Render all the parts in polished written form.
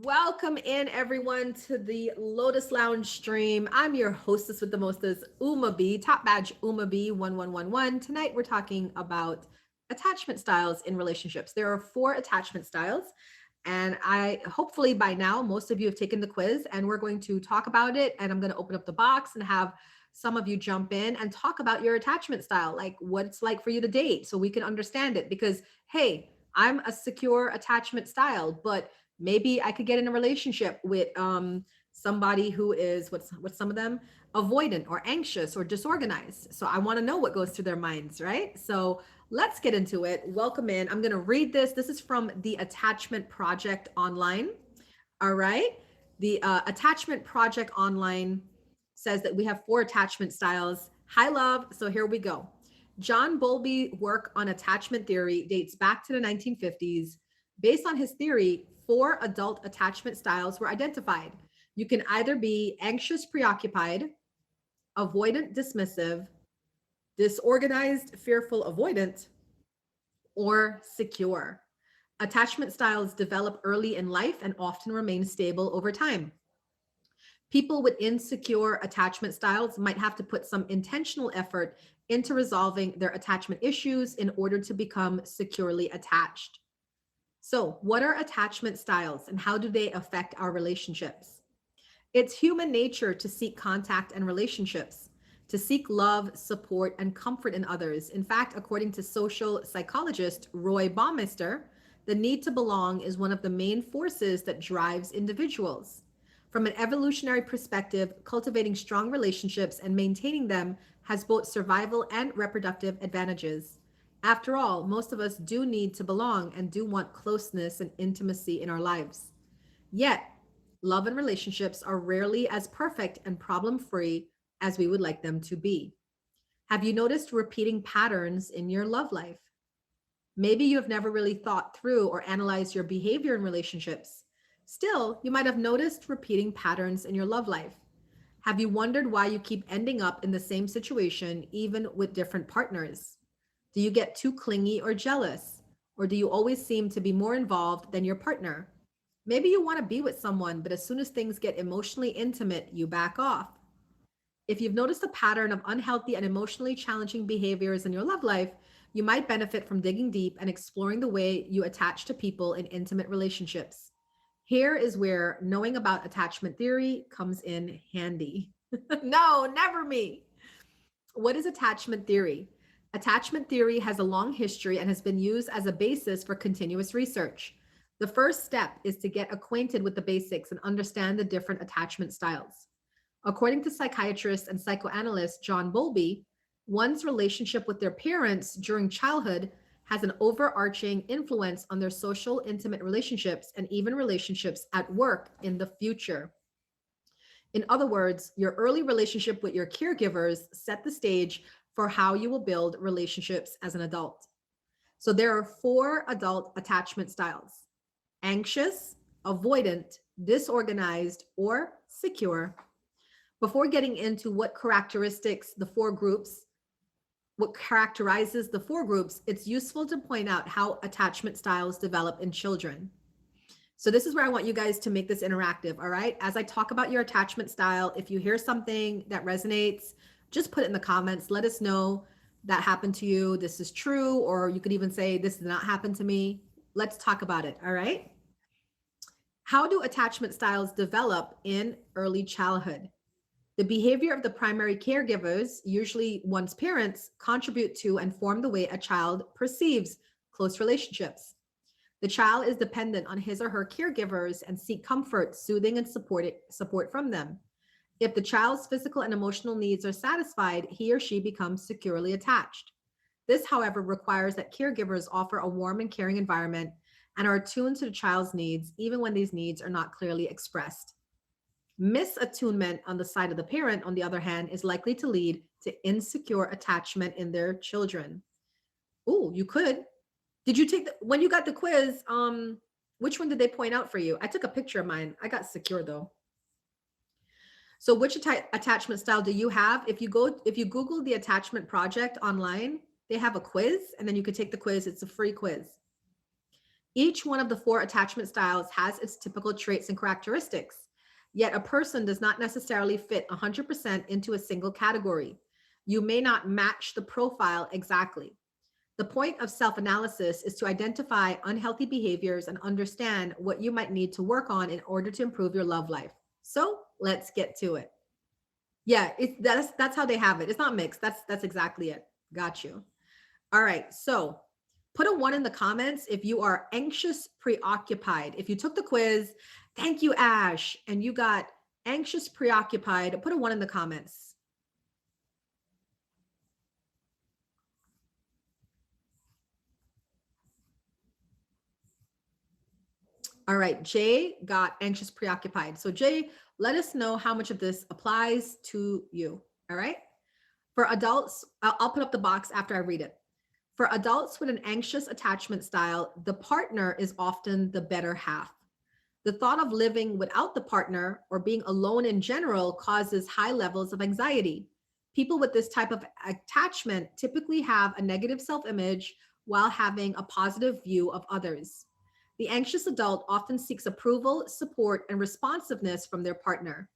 Welcome in everyone to the Lotus Lounge stream. I'm your hostess with the mostest, Uma B, top badge Uma B 1111. Tonight we're talking about attachment styles in relationships. There are 4 attachment styles, and I hopefully by now most of you have taken the quiz, and we're going to talk about it. And I'm going to open up the box and have some of you jump in and talk about your attachment style, like what it's like for you to date, so we can understand it. Because hey, I'm a secure attachment style, but maybe I could get in a relationship with somebody who is what's some of them, avoidant or anxious or disorganized. So I want to know what goes through their minds, right? So let's get into it. Welcome in. I'm going to read this. This is from the Attachment Project Online. All right. The Attachment Project Online says that we have 4 attachment styles. Hi, love. So here we go. John Bowlby's work on attachment theory dates back to the 1950s. Based on his theory, 4 adult attachment styles were identified. You can either be anxious, preoccupied, avoidant, dismissive, disorganized, fearful, avoidant, or secure. Attachment styles develop early in life and often remain stable over time. People with insecure attachment styles might have to put some intentional effort into resolving their attachment issues in order to become securely attached. So, what are attachment styles and how do they affect our relationships? It's human nature to seek contact and relationships, to seek love, support, and comfort in others. In fact, according to social psychologist Roy Baumeister, the need to belong is one of the main forces that drives individuals. From an evolutionary perspective, cultivating strong relationships and maintaining them has both survival and reproductive advantages. After all, most of us do need to belong and do want closeness and intimacy in our lives. Yet, love and relationships are rarely as perfect and problem free as we would like them to be. Have you noticed repeating patterns in your love life? Maybe you have never really thought through or analyzed your behavior in relationships. Still, you might have noticed repeating patterns in your love life. Have you wondered why you keep ending up in the same situation, even with different partners? Do you get too clingy or jealous? Or do you always seem to be more involved than your partner? Maybe you want to be with someone, but as soon as things get emotionally intimate, you back off. If you've noticed a pattern of unhealthy and emotionally challenging behaviors in your love life, you might benefit from digging deep and exploring the way you attach to people in intimate relationships. Here is where knowing about attachment theory comes in handy. No, never me. What is attachment theory? Attachment theory has a long history and has been used as a basis for continuous research. The first step is to get acquainted with the basics and understand the different attachment styles. According to psychiatrist and psychoanalyst John Bowlby, one's relationship with their parents during childhood has an overarching influence on their social, intimate relationships and even relationships at work in the future. In other words, your early relationship with your caregivers set the stage for how you will build relationships as an adult. So there are 4 adult attachment styles: anxious, avoidant, disorganized, or secure. Before getting into what characterizes the 4 groups, it's useful to point out how attachment styles develop in children. So this is where I want you guys to make this interactive, all right? As I talk about your attachment style, if you hear something that resonates, just put it in the comments. Let us know that happened to you, this is true, or you could even say this did not happen to me. Let's talk about it, all right? How do attachment styles develop in early childhood? The behavior of the primary caregivers, usually one's parents, contribute to and form the way a child perceives close relationships. The child is dependent on his or her caregivers and seek comfort, soothing, and support from them. If the child's physical and emotional needs are satisfied, he or she becomes securely attached. This, however, requires that caregivers offer a warm and caring environment and are attuned to the child's needs, even when these needs are not clearly expressed. Misattunement on the side of the parent, on the other hand, is likely to lead to insecure attachment in their children. Oh, you could. Did you take when you got the quiz? Which one did they point out for you? I took a picture of mine. I got secure though. So which attachment style do you have? If you Google the Attachment Project online, they have a quiz and then you could take the quiz. It's a free quiz. Each one of the four attachment styles has its typical traits and characteristics, yet a person does not necessarily fit 100% into a single category. You may not match the profile exactly. The point of self analysis is to identify unhealthy behaviors and understand what you might need to work on in order to improve your love life. So let's get to it. Yeah, that's how they have it. It's not mixed. That's exactly it. Got you. All right. So put a one in the comments if you are anxious, preoccupied. If you took the quiz, thank you, Ash, and you got anxious, preoccupied, put a one in the comments. All right. Jay got anxious, preoccupied. So, Jay, let us know how much of this applies to you. All right. For adults, I'll put up the box after I read it. For adults with an anxious attachment style, the partner is often the better half. The thought of living without the partner or being alone in general causes high levels of anxiety. People with this type of attachment typically have a negative self image while having a positive view of others. The anxious adult often seeks approval, support, and responsiveness from their partner.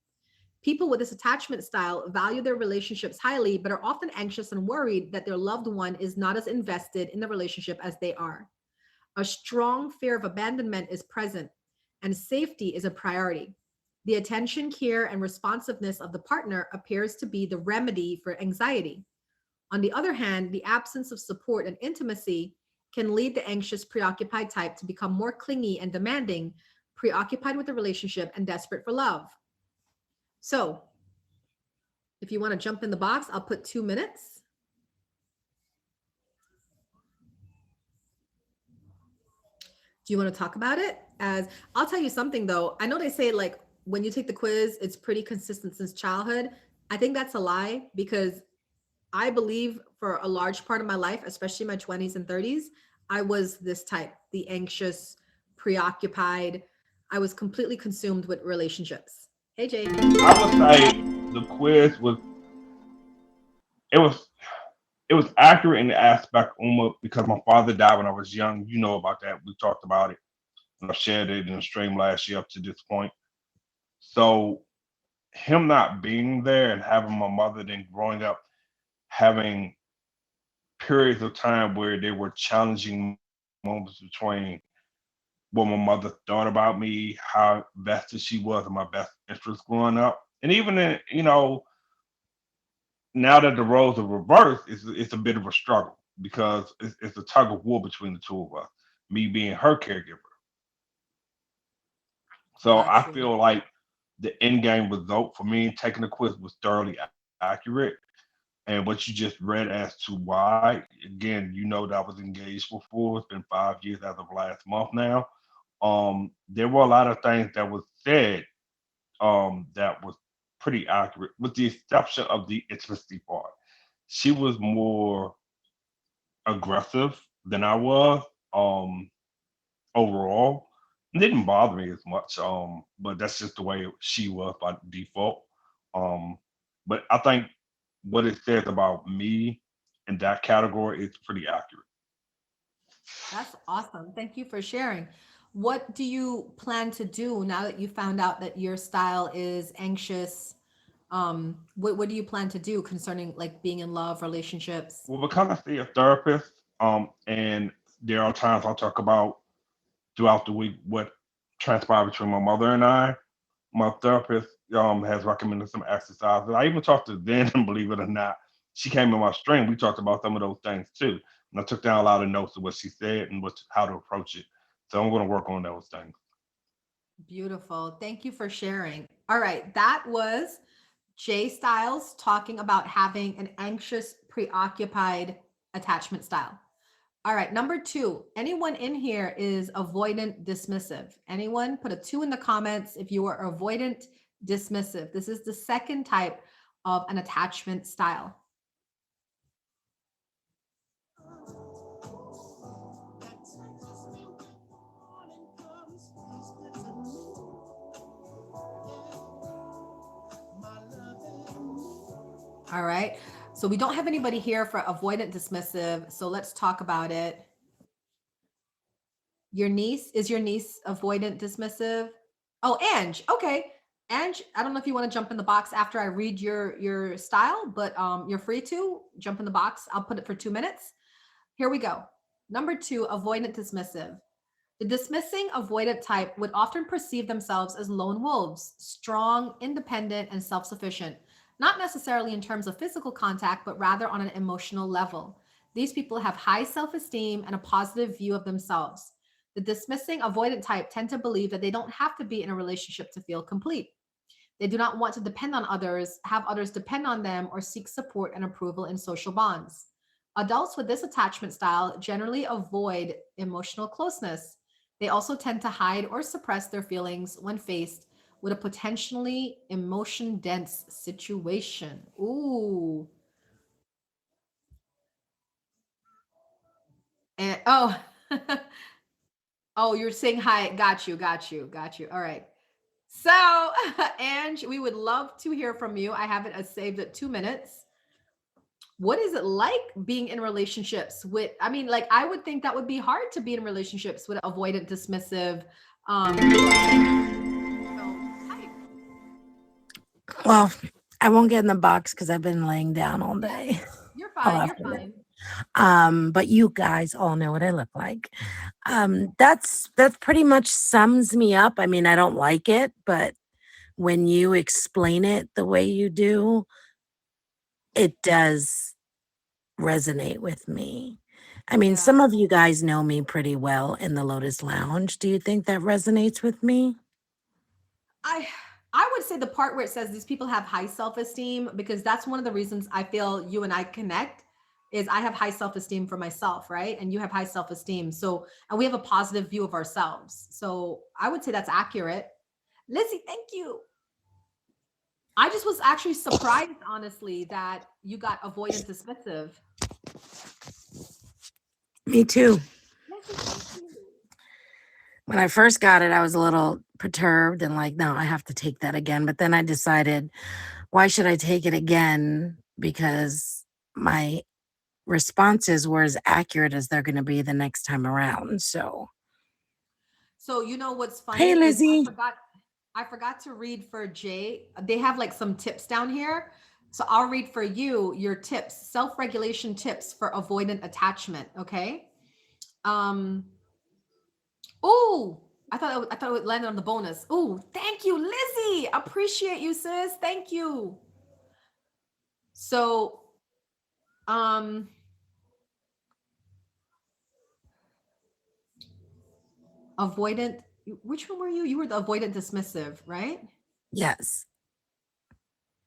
People with this attachment style value their relationships highly, but are often anxious and worried that their loved one is not as invested in the relationship as they are. A strong fear of abandonment is present, and safety is a priority. The attention, care, and responsiveness of the partner appears to be the remedy for anxiety. On the other hand, the absence of support and intimacy can lead the anxious, preoccupied type to become more clingy and demanding, preoccupied with the relationship and desperate for love. So, if you want to jump in the box, I'll put 2 minutes. Do you want to talk about it? As I'll tell you something though, I know they say like when you take the quiz, it's pretty consistent since childhood. I think that's a lie because I believe for a large part of my life, especially my 20s and 30s, I was this type, the anxious, preoccupied. I was completely consumed with relationships. Hey, Jay. I would say the quiz was it was it was accurate in the aspect because my father died when I was young. You know about that. We talked about it and I shared it in the stream last year up to this point. So him not being there and having my mother then growing up having periods of time where there were challenging moments between what my mother thought about me, how vested she was in my best interest growing up. And even in, now that the roles are reversed, it's a bit of a struggle because it's a tug of war between the two of us, me being her caregiver. So Got I you. feel like the end game result for me taking the quiz was thoroughly accurate. And what you just read as to why, again, you know that I was engaged before. It's been 5 years as of last month now. There were a lot of things that was said that was pretty accurate, with the exception of the intimacy part. She was more aggressive than I was overall. It didn't bother me as much, but that's just the way she was by default. Um, but I think what it says about me in that category is pretty accurate. That's awesome. Thank you for sharing. What do you plan to do now that you found out that your style is anxious? What do you plan to do concerning like being in love, relationships? Well, because I see a therapist, and there are times I'll talk about throughout the week what transpired between my mother and I. My therapist has recommended some exercises. I even talked to Zen, and believe it or not, she came in my stream. We talked about some of those things too, and I took down a lot of notes of what she said and how to approach it. So I'm going to work on those things. Beautiful. Thank you for sharing. All right, that was Jay Styles talking about having an anxious, preoccupied attachment style. All right, number two, anyone in here is avoidant dismissive? Anyone? Put a two in the comments if you are avoidant dismissive. This is the second type of an attachment style. All right. So we don't have anybody here for avoidant dismissive. So let's talk about it. Your niece, is your niece avoidant, dismissive? Oh, Ange. Okay. Ange, I don't know if you want to jump in the box after I read your style, but you're free to jump in the box. I'll put it for 2 minutes. Here we go. Number 2, avoidant, dismissive. The dismissing avoidant type would often perceive themselves as lone wolves, strong, independent, and self sufficient, not necessarily in terms of physical contact, but rather on an emotional level. These people have high self esteem and a positive view of themselves. The dismissing avoidant type tend to believe that they don't have to be in a relationship to feel complete. They do not want to depend on others, have others depend on them, or seek support and approval in social bonds. Adults with this attachment style generally avoid emotional closeness. They also tend to hide or suppress their feelings when faced with a potentially emotion dense situation. Ooh. And oh, oh, you're saying hi. Got you, got you, got you. All right. So, Ange, we would love to hear from you. I have it as saved at 2 minutes. What is it like being in relationships with, I mean, like, I would think that would be hard to be in relationships with avoidant, dismissive, type. Well, I won't get in the box because I've been laying down all Yeah, day. you're I'll fine. have You're to admit. fine. But you guys all know what I look like. That's pretty much sums me up. I mean, I don't like it, but when you explain it the way you do, it does resonate with me. I mean, Yeah. some of you guys know me pretty well in the Lotus Lounge. Do you think that resonates with me? I I would say the part where it says these people have high self-esteem, because that's one of the reasons I feel you and I connect, is I have high self-esteem for myself, right? And you have high self-esteem. So, and we have a positive view of ourselves. So I would say that's accurate. Lizzie, thank you. I just was actually surprised, honestly, that you got avoidant dismissive. Me too. Lizzie, thank you. When I first got it, I was a little perturbed and like, no, I have to take that again. But then I decided, why should I take it again? Because my responses were as accurate as they're going to be the next time around. So, So you know what's hey, funny is Lizzie. I forgot to read for Jay. They have like some tips down here. So I'll read for you your tips, self-regulation tips for avoidant attachment, okay? Um oh, I thought it would land on the bonus. Oh, thank you, Lizzie. Appreciate you, sis. Thank you. So um avoidant, which one were you? You were the avoidant dismissive, right? Yes.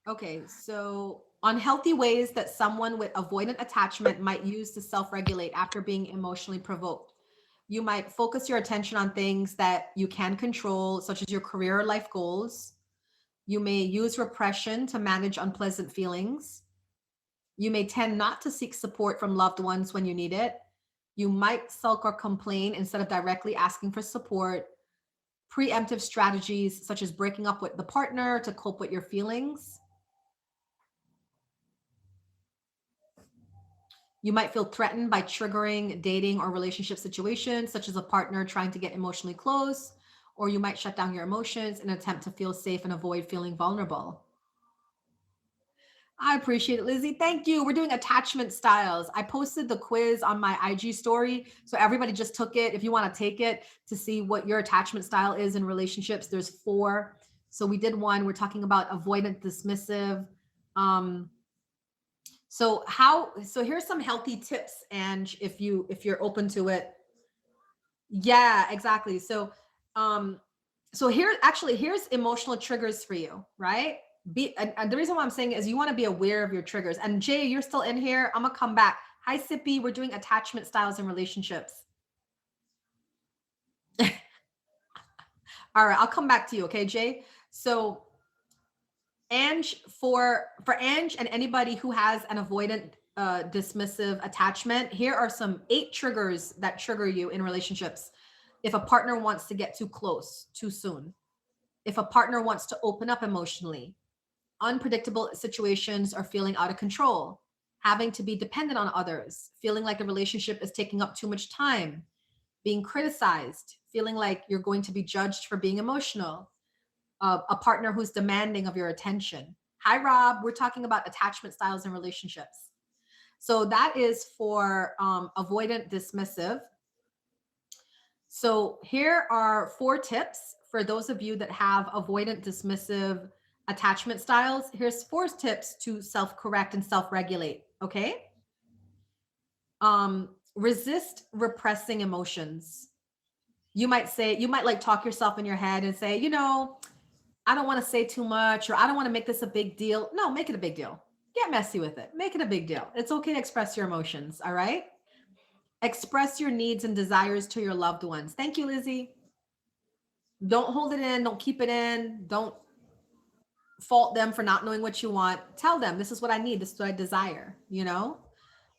Okay, so unhealthy ways that someone with avoidant attachment might use to self regulate after being emotionally provoked. You might focus your attention on things that you can control, such as your career or life goals. You may use repression to manage unpleasant feelings. You may tend not to seek support from loved ones when you need it. You might sulk or complain instead of directly asking for support. Preemptive strategies, such as breaking up with the partner to cope with your feelings. You might feel threatened by triggering dating or relationship situations, such as a partner trying to get emotionally close, or you might shut down your emotions in an attempt to feel safe and avoid feeling vulnerable. I appreciate it, Lizzie. Thank you. We're doing attachment styles. I posted the quiz on my IG story. So everybody just took it. If you want to take it to see what your attachment style is in relationships, there's 4. So we did one. We're talking about avoidant, dismissive. Um, so here's some healthy tips, and if you're open to it. Yeah, exactly. Um here's emotional triggers for you, right? And the reason why I'm saying is you want to be aware of your triggers. And Jay, you're still in here. I'm gonna come back. Hi Sippy, we're doing attachment styles and relationships. All right, I'll come back to you, okay, Jay? So Ange, for Ange and anybody who has an avoidant dismissive attachment, here are some 8 triggers that trigger you in relationships. If a partner wants to get too close too soon, if a partner wants to open up emotionally, unpredictable situations or feeling out of control, having to be dependent on others, feeling like the relationship is taking up too much time, being criticized, feeling like you're going to be judged for being emotional, a partner who's demanding of your attention. Hi, Rob. We're talking about attachment styles and relationships. So that is for avoidant dismissive. So here are 4 tips for those of you that have avoidant dismissive attachment styles. Here's 4 tips to self-correct and self-regulate. Okay. Resist repressing emotions. You might like talk yourself in your head and say, I don't want to say too much, or I don't want to make this a big deal. No, make it a big deal. Get messy with it. Make it a big deal. It's okay to express your emotions. All right. Express your needs and desires to your loved ones. Thank you, Lizzie. Don't hold it in. Don't keep it in. Don't fault them for not knowing what you want. Tell them, this is what I need. This is what I desire,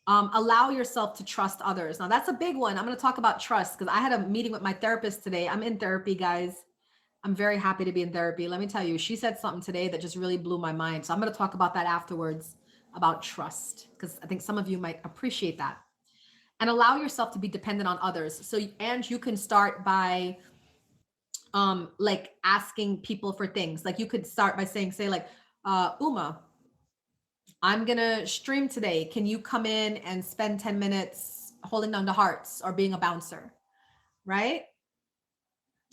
allow yourself to trust others. Now that's a big one. I'm going to talk about trust because I had a meeting with my therapist today. I'm in therapy, guys. I'm very happy to be in therapy. Let me tell you, she said something today that just really blew my mind. So I'm going to talk about that afterwards, about trust, because I think some of you might appreciate that. And allow yourself to be dependent on others. So, and you can start by like asking people for things. Like you could start by saying, Uma, I'm going to stream today. Can you come in and spend 10 minutes holding down the hearts or being a bouncer? Right?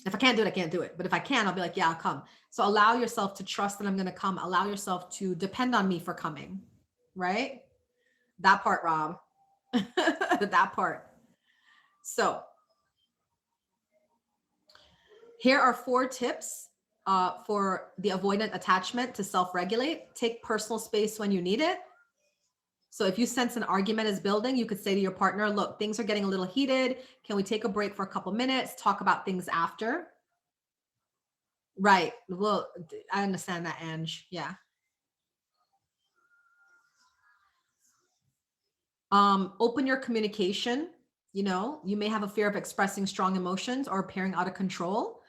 If I can't do it, I can't do it. But if I can, I'll be like, yeah, I'll come. So allow yourself to trust that I'm going to come. Allow yourself to depend on me for coming. Right? That part, Rob. That part. So here are 4 tips for the avoidant attachment to self-regulate. Take personal space when you need it. So if you sense an argument is building, you could say to your partner, look, things are getting a little heated. Can we take a break for a couple minutes, talk about things after? Right. Well, I understand that, Ange. Yeah. Open your communication. You may have a fear of expressing strong emotions or appearing out of control.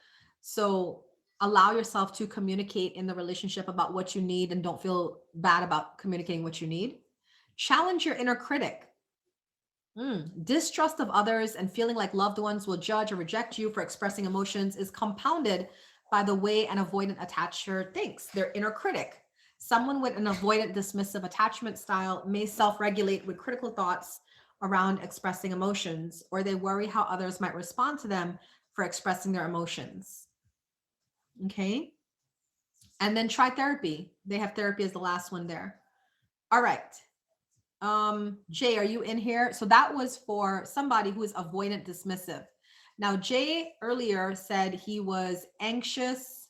So allow yourself to communicate in the relationship about what you need and don't feel bad about communicating what you need. Challenge your inner critic. Distrust of others and feeling like loved ones will judge or reject you for expressing emotions is compounded by the way an avoidant attacher thinks, their inner critic. Someone with an avoidant dismissive attachment style may self-regulate with critical thoughts around expressing emotions, or they worry how others might respond to them for expressing their emotions. Okay. And then try therapy. They have therapy as the last one there. All right. Jay, are you in here? So that was for somebody who is avoidant dismissive. Now, Jay earlier said he was anxious,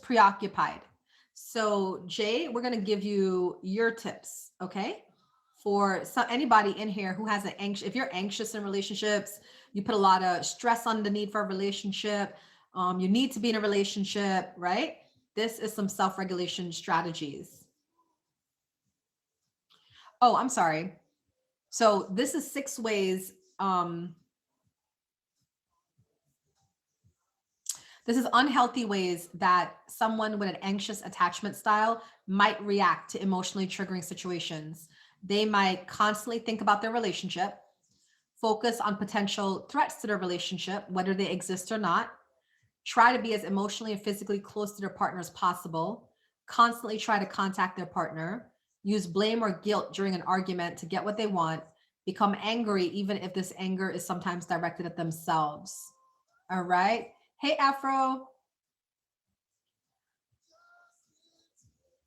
preoccupied. So Jay, we're going to give you your tips. Okay. For anybody in here who has if you're anxious in relationships, you put a lot of stress on the need for a relationship. You need to be in a relationship, right? This is some self-regulation strategies. Oh, I'm sorry. So this is 6 ways. This is unhealthy ways that someone with an anxious attachment style might react to emotionally triggering situations. They might constantly think about their relationship, focus on potential threats to their relationship, whether they exist or not, try to be as emotionally and physically close to their partner as possible, constantly try to contact their partner, use blame or guilt during an argument to get what they want, become angry even if this anger is sometimes directed at themselves. All right. Hey, Afro.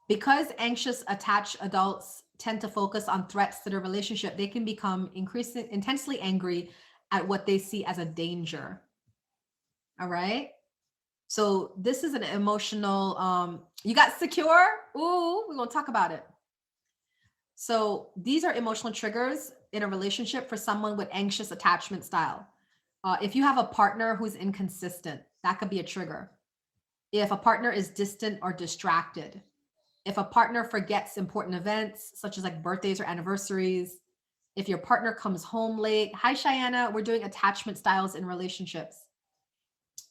Because anxious attached adults tend to focus on threats to their relationship, they can become intensely angry at what they see as a danger. All right. So this is an emotional, you got secure? Ooh, we're going to talk about it. So these are emotional triggers in a relationship for someone with anxious attachment style. If you have a partner who's inconsistent, that could be a trigger. If a partner is distant or distracted, if a partner forgets important events, such as like birthdays or anniversaries, if your partner comes home late. Hi, Cheyenne, we're doing attachment styles in relationships.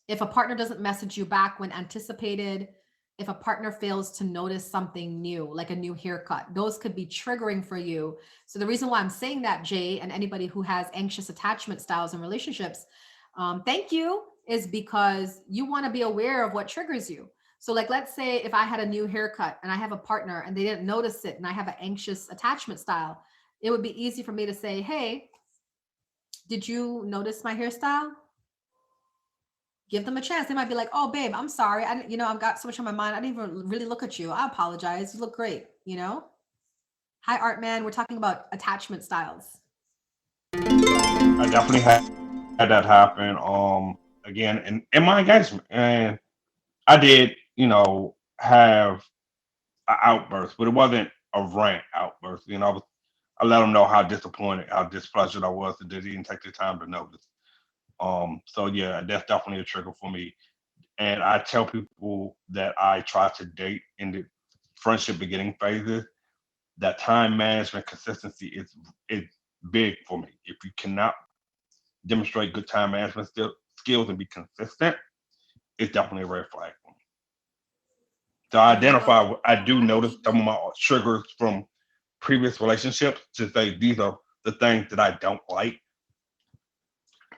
If a partner doesn't message you back when anticipated, if a partner fails to notice something new, like a new haircut, those could be triggering for you. So the reason why I'm saying that, Jay, and anybody who has anxious attachment styles in relationships, thank you, is because you want to be aware of what triggers you. So like, let's say if I had a new haircut and I have a partner and they didn't notice it and I have an anxious attachment style, it would be easy for me to say, hey, did you notice my hairstyle? Give them a chance. They might be like, oh, babe, I'm sorry. I've got so much on my mind. I didn't even really look at you. I apologize. You look great, Hi, Art Man. We're talking about attachment styles. I definitely had that happen. Again, in my engagement, and I did, have an outburst, but it wasn't a rant outburst. I let them know how disappointed, how displeasured I was that they didn't take the time to notice. So yeah, that's definitely a trigger for me. And I tell people that I try to date in the friendship beginning phases that time management consistency is big for me. If you cannot demonstrate good time management skills and be consistent, it's definitely a red flag for me. So I There you go. identify, I do notice some of my triggers from previous relationships to say these are the things that I don't like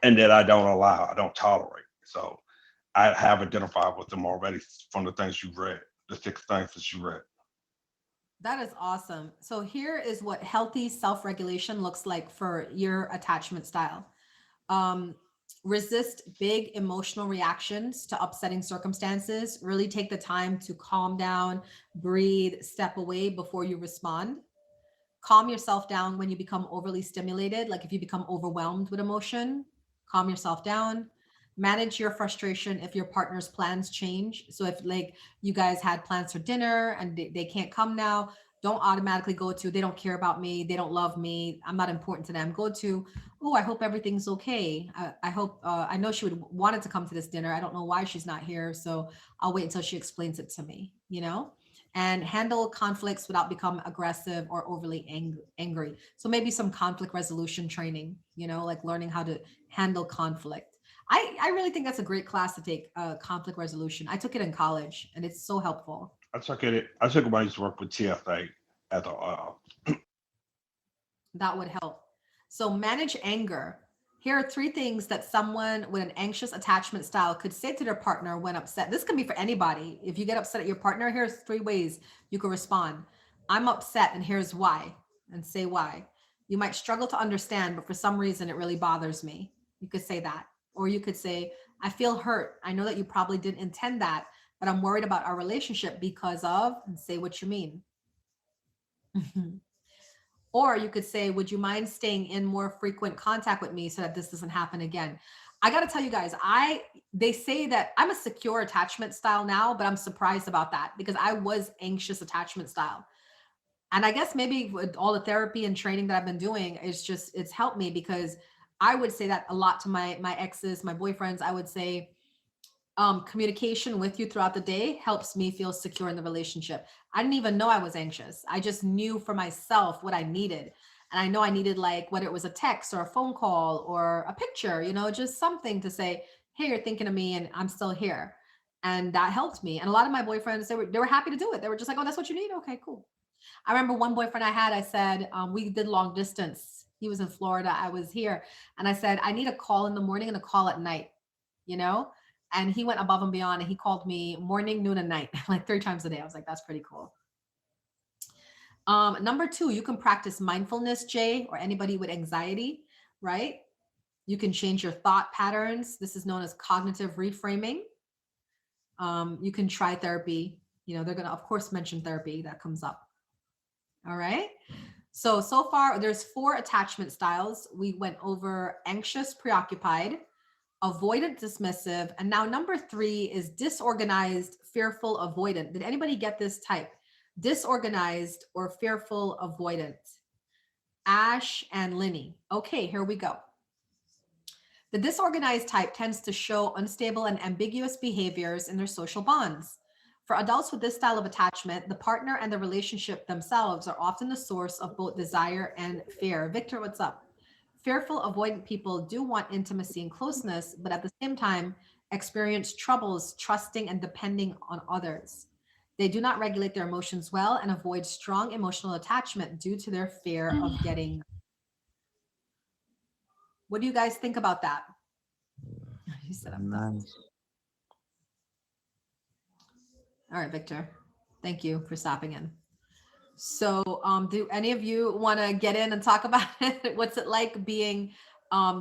and that I don't allow, I don't tolerate. So I have identified with them already from the things you read, the 6 things that you read. That is awesome. So here is what healthy self-regulation looks like for your attachment style. Um, Resist big emotional reactions to upsetting circumstances. Really take the time to calm down, breathe, step away before you respond. Calm yourself down when you become overly stimulated, like if you become overwhelmed with emotion. Calm yourself down. Manage your frustration if your partner's plans change. So if like you guys had plans for dinner and they can't come now, don't automatically go to they don't care about me, they don't love me, I'm not important to them. Go to, oh, I hope everything's okay. I hope I know she would wanted to come to this dinner, I don't know why she's not here, so I'll wait until she explains it to me. And handle conflicts without become aggressive or overly angry. So maybe some conflict resolution training, like learning how to handle conflict. I really think that's a great class to take, conflict resolution. I took it in college and it's so helpful. I took it when I used to work with TSA as a That would help. So manage anger. Here are 3 things that someone with an anxious attachment style could say to their partner when upset. This can be for anybody. If you get upset at your partner, here's 3 ways you can respond. I'm upset and here's why, and say why. You might struggle to understand, but for some reason it really bothers me. You could say that. Or you could say, I feel hurt. I know that you probably didn't intend that, but I'm worried about our relationship because of, and say what you mean. Or you could say, would you mind staying in more frequent contact with me so that this doesn't happen again? I got to tell you guys, they say that I'm a secure attachment style now, but I'm surprised about that because I was anxious attachment style. And I guess maybe with all the therapy and training that I've been doing, it's helped me because I would say that a lot to my exes, my boyfriends. I would say, communication with you throughout the day helps me feel secure in the relationship. I didn't even know I was anxious. I just knew for myself what I needed. And I know I needed, like, whether it was a text or a phone call or a picture, just something to say, hey, you're thinking of me and I'm still here. And that helped me. And a lot of my boyfriends, they were happy to do it. They were just like, oh, that's what you need. Okay, cool. I remember one boyfriend I had, I said, we did long distance. He was in Florida, I was here. And I said, I need a call in the morning and a call at night, you know? And he went above and beyond and he called me morning, noon, and night, like 3 times a day. I was like, that's pretty cool. Number 2, you can practice mindfulness, Jay, or anybody with anxiety, right? You can change your thought patterns. This is known as cognitive reframing. You can try therapy. They're going to, of course, mention therapy that comes up. All right. So far, there's 4 attachment styles. We went over anxious, preoccupied, avoidant, dismissive, and now number 3 is disorganized, fearful, avoidant. Did anybody get this type? Disorganized or fearful, avoidant. Ash and Linny. Okay, here we go. The disorganized type tends to show unstable and ambiguous behaviors in their social bonds. For adults with this style of attachment, the partner and the relationship themselves are often the source of both desire and fear. Victor, what's up? Fearful, avoidant people do want intimacy and closeness, but at the same time, experience troubles trusting and depending on others. They do not regulate their emotions well and avoid strong emotional attachment due to their fear of getting. What do you guys think about that? You said I'm done. Nice. All right, Victor. Thank you for stopping in. So do any of you want to get in and talk about it? What's it like being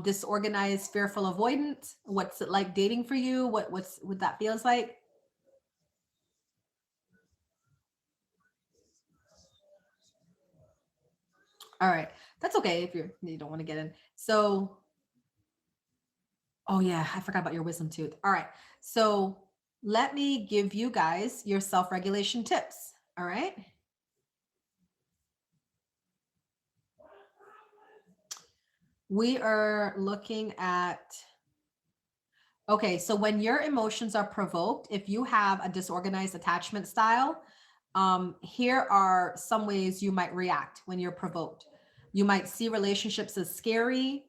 disorganized, fearful, avoidant? What's it like dating for you? What that feels like? All right. That's okay if you don't want to get in. So, oh yeah, I forgot about your wisdom tooth. All right. So let me give you guys your self-regulation tips. All right. We are looking at, okay, so when your emotions are provoked, if you have a disorganized attachment style, here are some ways you might react when you're provoked. You might see relationships as scary.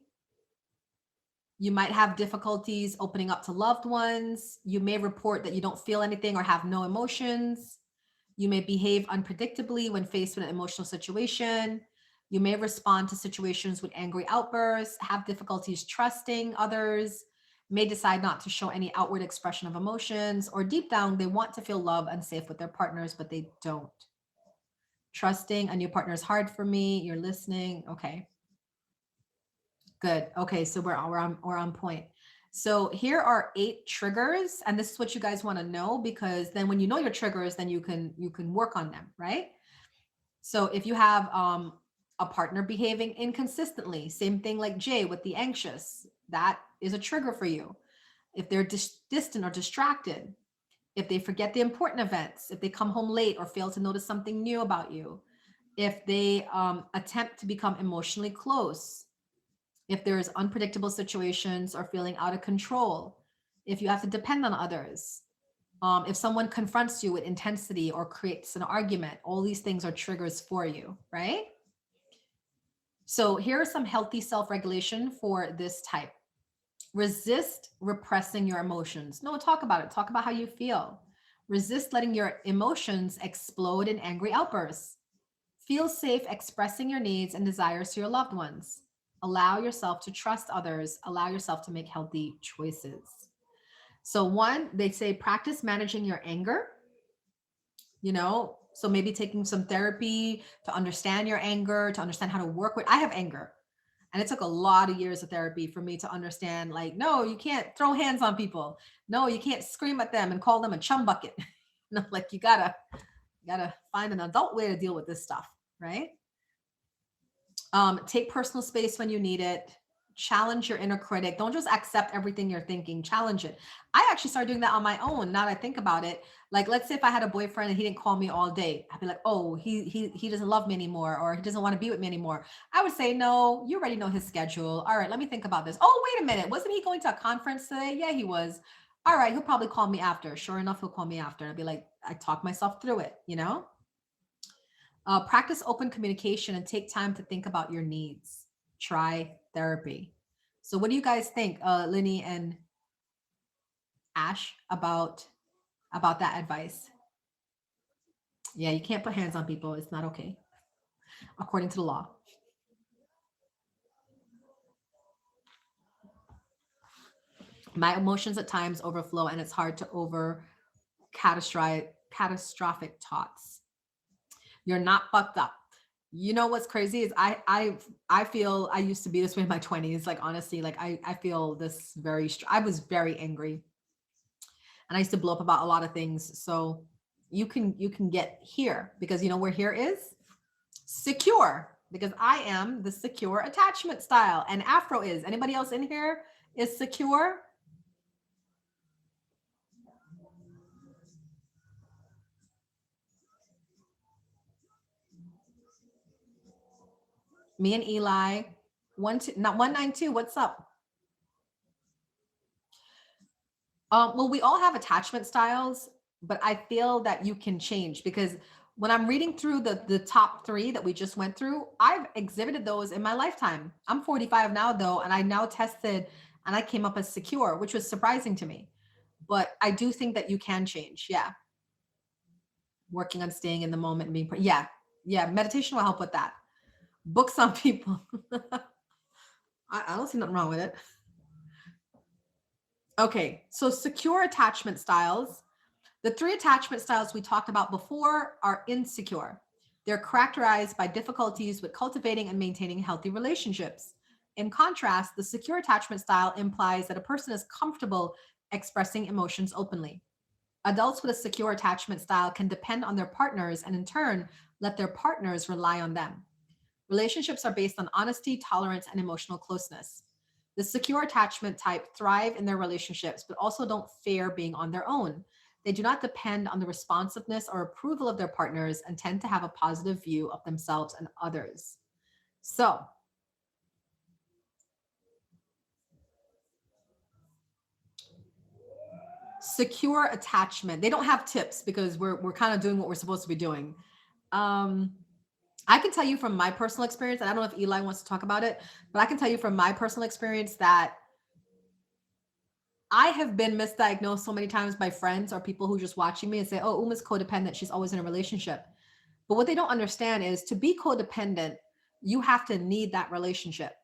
You might have difficulties opening up to loved ones. You may report that you don't feel anything or have no emotions. You may behave unpredictably when faced with an emotional situation. You may respond to situations with angry outbursts, have difficulties trusting others, may decide not to show any outward expression of emotions, or deep down, they want to feel love and safe with their partners, but they don't. Trusting a new partner is hard for me. You're listening. Okay. Good. Okay, so we're on point. So here are 8 triggers, and this is what you guys want to know, because then when you know your triggers, then you can work on them, right? So if you have a partner behaving inconsistently, same thing like Jay with the anxious, that is a trigger for you. If they're distant or distracted, if they forget the important events, if they come home late or fail to notice something new about you, if they attempt to become emotionally close, if there's unpredictable situations or feeling out of control, if you have to depend on others, if someone confronts you with intensity or creates an argument, all these things are triggers for you, right? So here are some healthy self-regulation for this type. Resist repressing your emotions. No, talk about it. Talk about how you feel. Resist letting your emotions explode in angry outbursts. Feel safe expressing your needs and desires to your loved ones. Allow yourself to trust others. Allow yourself to make healthy choices. So one, they say practice managing your anger. So maybe taking some therapy to understand your anger, to understand how to work with. I have anger. And it took a lot of years of therapy for me to understand, like, no, you can't throw hands on people. No, you can't scream at them and call them a chum bucket. Like you gotta find an adult way to deal with this stuff, right? Take personal space when you need it. Challenge your inner critic. Don't just accept everything you're thinking. Challenge it. I actually started doing that on my own. Now that I think about it, like let's say if I had a boyfriend and he didn't call me all day, I'd be like, oh, he doesn't love me anymore, or he doesn't want to be with me anymore. I would say, no, you already know his schedule. All right, let me think about this. Oh, wait a minute. Wasn't he going to a conference today? Yeah, he was. All right, he'll probably call me after. Sure enough, he'll call me after. I'd be like, I talk myself through it, Practice open communication and take time to think about your needs. Try therapy. So what do you guys think, Linny and Ash, about that advice? Yeah, you can't put hands on people. It's not okay, according to the law. My emotions at times overflow, and it's hard to over catastrophic thoughts. You're not fucked up. You know what's crazy is I feel I used to be this way in my 20s. Like honestly, like I feel this I was very angry, and I used to blow up about a lot of things. So you can get here, because you know where here is? Secure, because I am the secure attachment style, and Afro is. Anybody else in here is secure? Me and Eli, 192. What's up? Well, we all have attachment styles, but I feel that you can change, because when I'm reading through the top 3 that we just went through, I've exhibited those in my lifetime. I'm 45 now though, and I now tested and I came up as secure, which was surprising to me. But I do think that you can change. Yeah. working on staying in the moment and being, yeah, meditation will help with that. Books on people. I don't see nothing wrong with it. Okay, so secure attachment styles. The 3 attachment styles we talked about before are insecure. They're characterized by difficulties with cultivating and maintaining healthy relationships. In contrast, the secure attachment style implies that a person is comfortable expressing emotions openly. Adults with a secure attachment style can depend on their partners and, in turn, let their partners rely on them. Relationships are based on honesty, tolerance, and emotional closeness. The secure attachment type thrive in their relationships, but also don't fear being on their own. They do not depend on the responsiveness or approval of their partners and tend to have a positive view of themselves and others. So, secure attachment. They don't have tips because we're kind of doing what we're supposed to be doing. I can tell you from my personal experience, and I don't know if Eli wants to talk about it, but I can tell you from my personal experience that I have been misdiagnosed so many times by friends or people who just watching me and say, oh, Uma's codependent. She's always in a relationship. But what they don't understand is to be codependent, you have to need that relationship.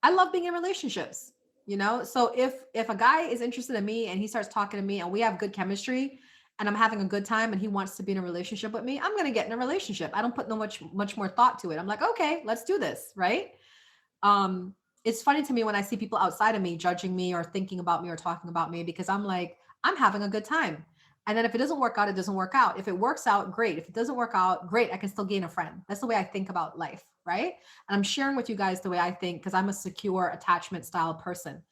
I love being in relationships, you know? So if a guy is interested in me and he starts talking to me and we have good chemistry and I'm having a good time and he wants to be in a relationship with me, I'm going to get in a relationship. I don't put much more thought to it. I'm like, okay, let's do this, right? It's funny to me when I see people outside of me judging me or thinking about me or talking about me, because I'm like, I'm having a good time. And then if it doesn't work out, it doesn't work out. If it works out, great. If it doesn't work out, great. I can still gain a friend. That's the way I think about life, right? And I'm sharing with you guys the way I think because I'm a secure attachment style person.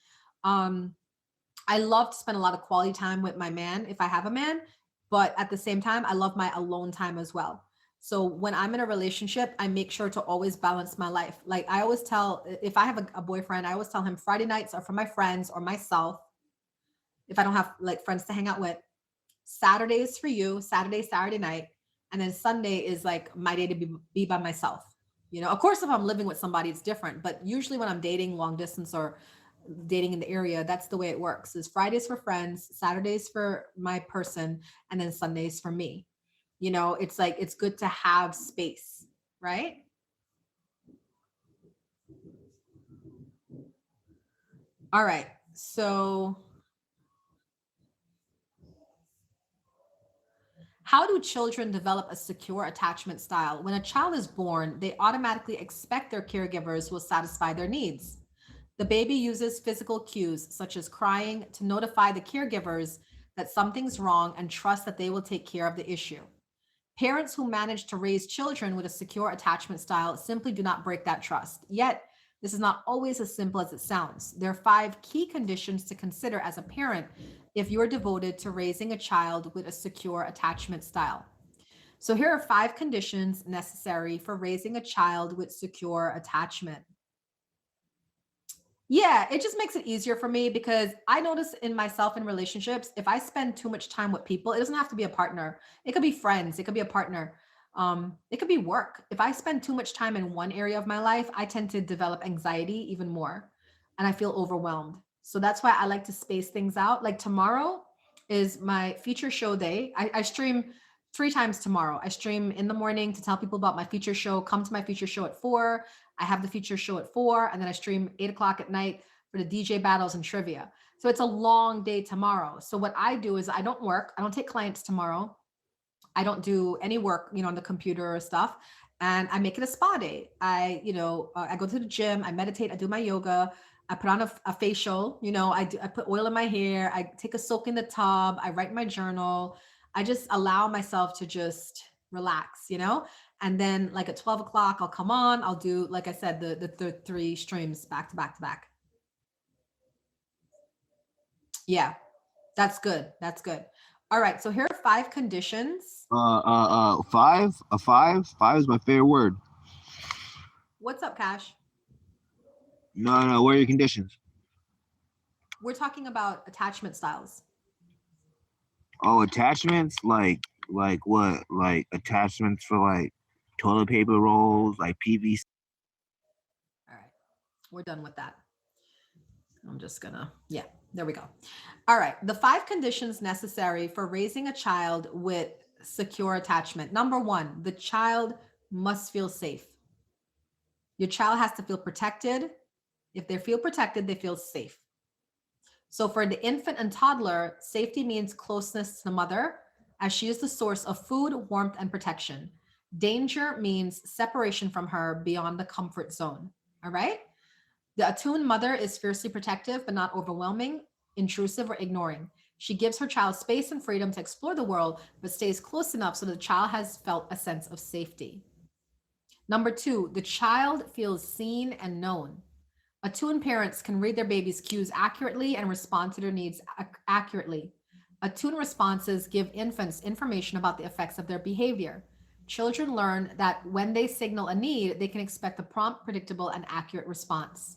I love to spend a lot of quality time with my man if I have a man, but at the same time, I love my alone time as well. So when I'm in a relationship, I make sure to always balance my life. Like I always tell, if I have a boyfriend, I always tell him Friday nights are for my friends or myself. If I don't have like friends to hang out with, Saturday is for you, Saturday night. And then Sunday is like my day to be by myself. You know, of course, if I'm living with somebody, it's different. But usually when I'm dating long distance or dating in the area, that's the way it works. Is Fridays for friends, Saturdays for my person, and then Sundays for me. You know, it's like it's good to have space, right? All right. So how do children develop a secure attachment style? When a child is born, they automatically expect their caregivers will satisfy their needs. The baby uses physical cues, such as crying, to notify the caregivers that something's wrong and trust that they will take care of the issue. Parents who manage to raise children with a secure attachment style simply do not break that trust. Yet, this is not always as simple as it sounds. There are 5 key conditions to consider as a parent if you're devoted to raising a child with a secure attachment style. So, here are 5 conditions necessary for raising a child with secure attachment. Yeah, it just makes it easier for me because I notice in myself in relationships, if I spend too much time with people, it doesn't have to be a partner. It could be friends, it could be a partner. It could be work. If I spend too much time in one area of my life, I tend to develop anxiety even more and I feel overwhelmed. So that's why I like to space things out. Like tomorrow is my feature show day. I stream 3 times tomorrow. I stream in the morning to tell people about my feature show. Come to my feature show at 4. I have the feature show at 4, and then I stream 8 o'clock at night for the DJ battles and trivia. So it's a long day tomorrow. So what I do is I don't work. I don't take clients tomorrow. I don't do any work, on the computer or stuff. And I make it a spa day. I go to the gym, I meditate, I do my yoga, I put on a facial, I put oil in my hair, I take a soak in the tub, I write my journal. I just allow myself to just relax, and then like at 12 o'clock, I'll come on, I'll do, like I said, the 3 streams back to back to back. Yeah, that's good. That's good. All right. So here are 5 conditions. 5. A 5. 5 is my favorite word. What's up, Cash? No. What are your conditions? We're talking about attachment styles. Oh, attachments? Like what? Like attachments for like toilet paper rolls, like PVC. All right. We're done with that. I'm just gonna, there we go. All right. The 5 conditions necessary for raising a child with secure attachment. Number one, the child must feel safe. Your child has to feel protected. If they feel protected, they feel safe. So for the infant and toddler, safety means closeness to the mother, as she is the source of food, warmth, and protection. Danger means separation from her beyond the comfort zone. All right? The attuned mother is fiercely protective, but not overwhelming, intrusive, or ignoring. She gives her child space and freedom to explore the world, but stays close enough so the child has felt a sense of safety. Number two, the child feels seen and known. Attuned parents can read their baby's cues accurately and respond to their needs accurately. Attuned responses give infants information about the effects of their behavior. Children learn that when they signal a need, they can expect a prompt, predictable, and accurate response.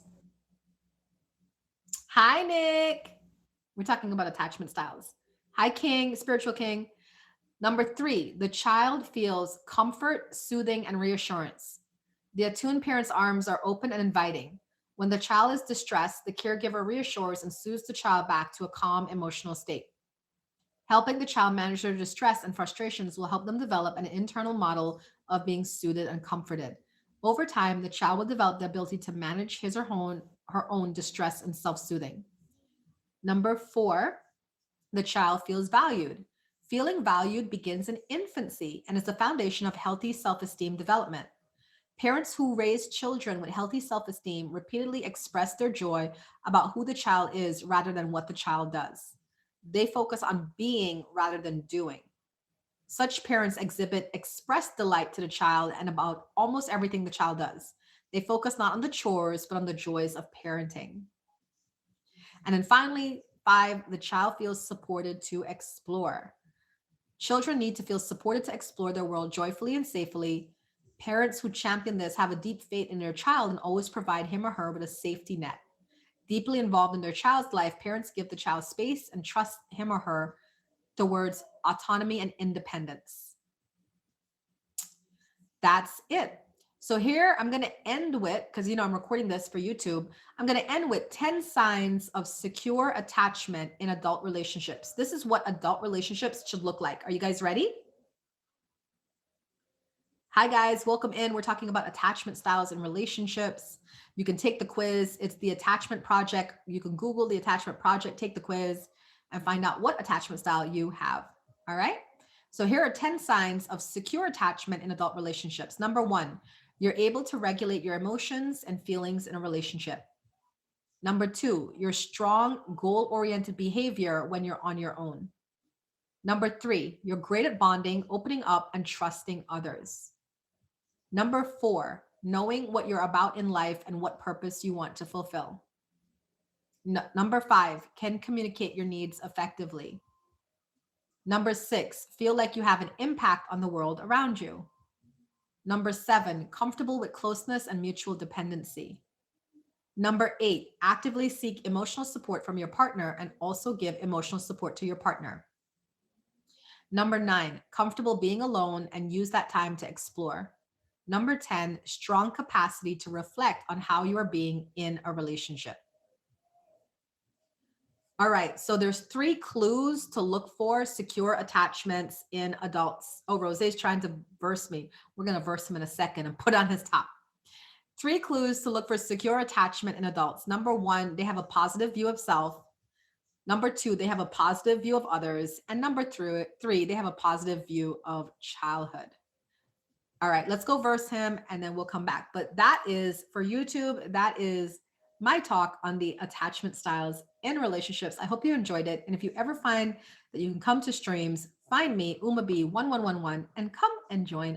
Hi, Nick. We're talking about attachment styles. Hi, King, spiritual king. Number three, the child feels comfort, soothing, and reassurance. The attuned parent's arms are open and inviting. When the child is distressed, the caregiver reassures and soothes the child back to a calm emotional state. Helping the child manage their distress and frustrations will help them develop an internal model of being soothed and comforted. Over time, the child will develop the ability to manage his or her own distress and self-soothing. Number four, the child feels valued. Feeling valued begins in infancy and is the foundation of healthy self-esteem development. Parents who raise children with healthy self-esteem repeatedly express their joy about who the child is rather than what the child does. They focus on being rather than doing. Such parents express delight to the child and about almost everything the child does. They focus not on the chores, but on the joys of parenting. And then finally, five, the child feels supported to explore. Children need to feel supported to explore their world joyfully and safely. Parents who champion this have a deep faith in their child and always provide him or her with a safety net. Deeply involved in their child's life, parents give the child space and trust him or her towards autonomy and independence. That's it. So here I'm going to end with, because I'm recording this for YouTube, I'm going to end with 10 signs of secure attachment in adult relationships. This is what adult relationships should look like. Are you guys ready? Hi guys, welcome in. We're talking about attachment styles in relationships. You can take the quiz. It's the Attachment Project. You can Google the Attachment Project, take the quiz, and find out what attachment style you have. All right. So here are 10 signs of secure attachment in adult relationships. Number one, you're able to regulate your emotions and feelings in a relationship. Number two, your strong goal-oriented behavior when you're on your own. Number three, you're great at bonding, opening up, and trusting others. Number four, knowing what you're about in life and what purpose you want to fulfill. Number five, can communicate your needs effectively. Number six, feel like you have an impact on the world around you. Number seven, comfortable with closeness and mutual dependency. Number eight, actively seek emotional support from your partner and also give emotional support to your partner. Number nine, comfortable being alone and use that time to explore. Number 10, strong capacity to reflect on how you are being in a relationship. All right, so there's 3 clues to look for secure attachments in adults. Oh, Rosé's trying to verse me. We're going to verse him in a second and put on his top. 3 clues to look for secure attachment in adults. Number 1, they have a positive view of self. Number 2, they have a positive view of others. And number 3, they have a positive view of childhood. All right, let's go verse him and then we'll come back. But that is for YouTube. That is my talk on the attachment styles in relationships. I hope you enjoyed it. And if you ever find that you can come to streams, find me, Uma B 1111, and come and join